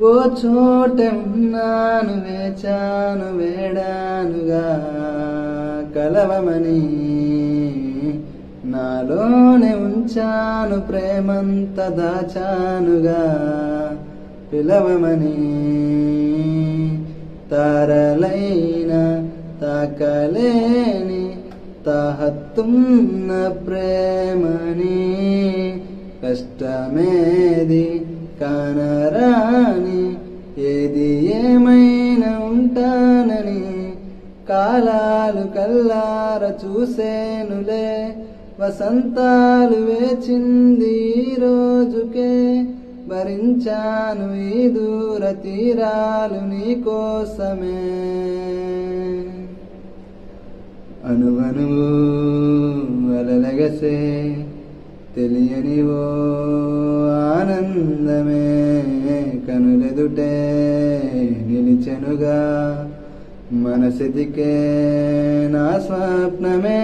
ఓ చోట ఉన్నాను వేచాను వేడానుగా కలవమని నాలోనే ఉంచాను ప్రేమంత దాచానుగా పిలవమని తారలైన తాకలేని తాహత్తున్న ప్రేమని కష్టమేది కానరాని ఏది ఏమైనా ఉంటానని కాలాలు కల్లార చూసేనులే వసంతాలు వేచింది ఈ రోజుకే భరించాను ఈ దూర తీరాలు నీకోసమే అనువనువు అలలగసే తెలియని ఓ ఆనందమే కనులెదుటే నిలిచెనుగా మనసిదికే నా స్వప్నమే